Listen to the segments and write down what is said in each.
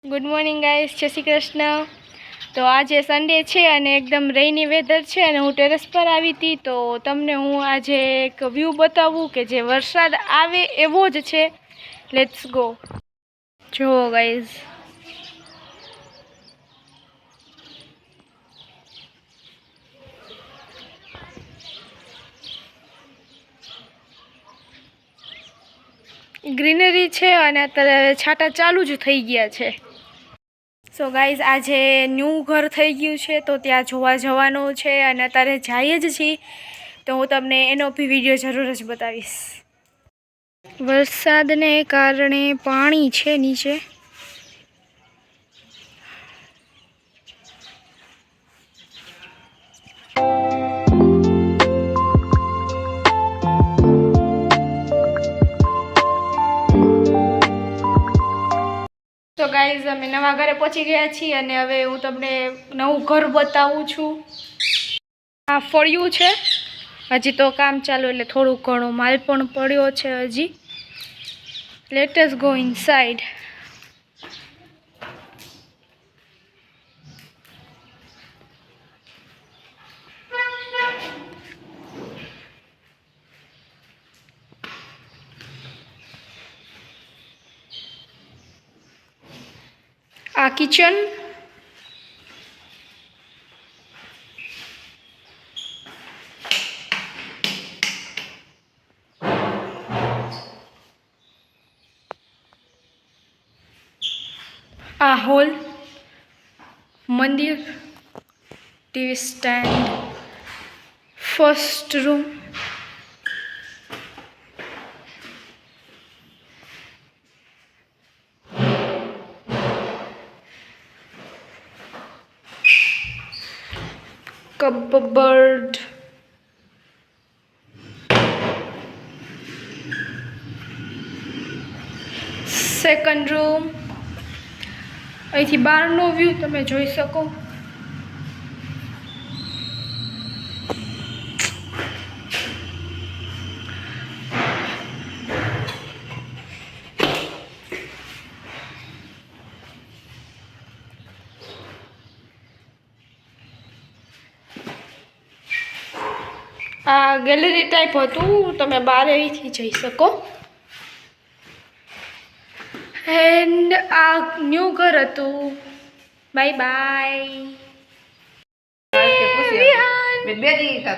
Good morning guys, જય શ્રી કૃષ્ણ. તો આજે સન્ડે છે અને એકદમ રેઇની વેધર છે અને હું ટેરેસ પર આવી હતી. તો તમને હું આજે એક વ્યૂ બતાવું કે જે વરસાદ આવે એવો જ છે. Let's go. જુઓ ગાઈઝ, ગ્રીનરી છે અને અત્યારે છાંટા ચાલુ જ થઈ ગયા છે. સો ગાઈઝ, આજે ન્યૂ ઘર થઈ ગયું છે તો ત્યાં જોવા જવાનું છે અને અત્યારે જઈએ જ છીએ. તો હું તમને એનો બી વિડીયો જરૂર જ બતાવીશ. વરસાદને કારણે પાણી છે નીચે. તો ગાઈઝ, અમે નવા ઘરે પહોંચી ગયા છીએ અને હવે હું તમને નવું ઘર બતાવું છું. આ ફળિયું છે, હજી તો કામ ચાલુ એટલે થોડું ઘણો માલ પણ પડ્યો છે હજી. Let us go inside. આ કિચન, આ હોલ, મંદિર, TV stand, first room, cupboard, second room. અહીંથી બહારનો વ્યૂ તમે જોઈ શકો. આ ગેલેરી ટાઈપ હતું, તમે બહાર અહીંથી જઈ શકો. એન્ડ આ ન્યૂ ઘર હતું. Bye bye.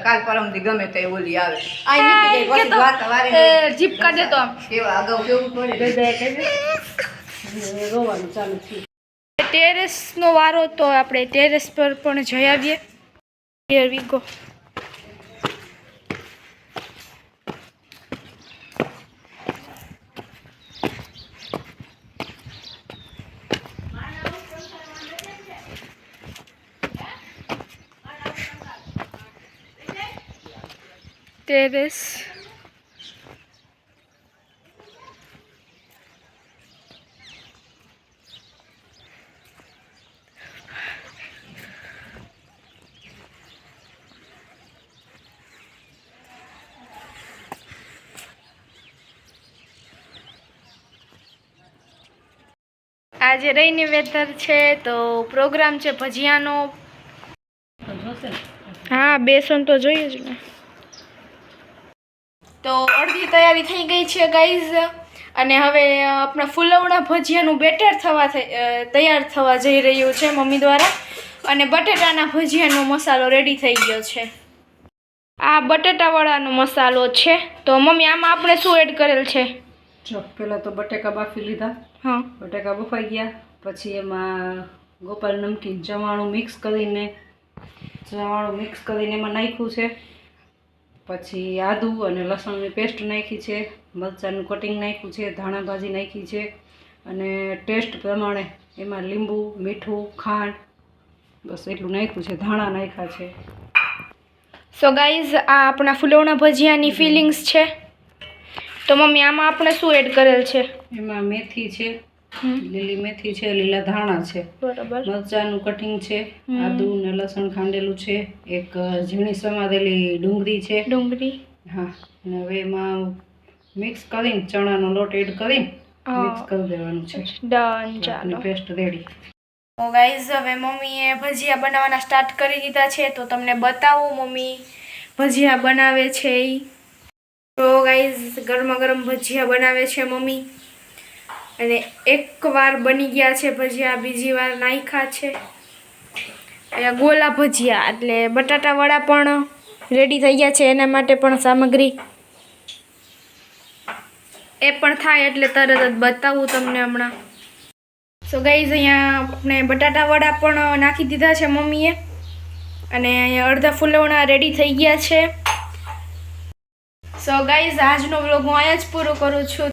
કાલ પરમથી ગમે તે ઓલી આવે જીપ કાઢે તો આમ અગાઉ કેવું પડે રોવાનું ચાલુ થયું. ટેરેસનો વારો, તો આપણે ટેરેસ પર પણ જઈ આવીએ. Here we go. ટેરેસ. આજે રેઇની વેધર છે તો પ્રોગ્રામ છે ભજીયાનો. હા, બેસન તો જોઈએ જ ને. તો અડધી તૈયારી થઈ ગઈ છે ગાઈઝ અને હવે આપણા ફૂલવણા ભજીયાનું બેટર તૈયાર થવા જઈ રહ્યું છે મમ્મી દ્વારા. અને બટેટાના ભજીયાનો મસાલો રેડી થઈ ગયો છે. આ બટેટાવાળાનો મસાલો છે. તો મમ્મી, આમાં આપણે શું એડ કરેલ છે? જો પહેલાં તો બટેકા બાફી લીધા. હા, બટેકા બફાઈ ગયા પછી એમાં ગોપાલ નમકીન ચવાણું મિક્સ કરીને એમાં નાખ્યું છે. પછી આદુ અને લસણની પેસ્ટ નાખી છે, મરચાંનું કટિંગ નાખ્યું છે, ધાણા ભાજી નાખી છે અને ટેસ્ટ પ્રમાણે એમાં લીંબુ, મીઠું, ખાંડ, બસ એટલું નાખ્યું છે. ધાણા નાખ્યા છે. સો ગાઈઝ, આ આપણા ફૂલવણા ભજીયાની ફિલિંગ્સ છે. તો મમ્મી, આમાં આપણે શું એડ કરેલ છે? એમાં મેથી છે, લીલી મેથી છે, લીલા ધાણા છે, બરાબર, મરચાંનું કટિંગ છે, આદુ ને લસણ ખાંડેલું છે, એક ઝીણી સમારેલી ડુંગળી છે. ડુંગળી. હા, અને હવે એમાં મિક્સ કરીને ચણાનો લોટ એડ કરીને મિક્સ કરી દેવાનું છે. ડન. ચાલો આપણી પેસ્ટ રેડી. તો ગાઈઝ હવે મમ્મીએ ભજીયા બનાવવાના સ્ટાર્ટ કરી દીધા છે, તો તમને બતાવું મમ્મી ભજીયા બનાવે છે એ. તો ગાઈઝ ગરમા ગરમ ભજીયા બનાવે છે મમ્મી, અને એકવાર બની ગયા છે ભજીયા, બીજી વાર નાખ્યા છે. અહીંયા ગોલા ભજીયા એટલે બટાટાવાળા પણ રેડી થઈ ગયા છે, એના માટે પણ સામગ્રી એ પણ થાય એટલે તરત જ બતાવું તમને હમણાં. સો ગાઈઝ અહીંયા આપણે બટાટાવાળા પણ નાખી દીધા છે મમ્મીએ, અને અહીંયા અડધા ફૂલવણા રેડી થઈ ગયા છે. સો ગાઈઝ આજનો વ્લોગ હું અહીંયા જ પૂરો કરું છું.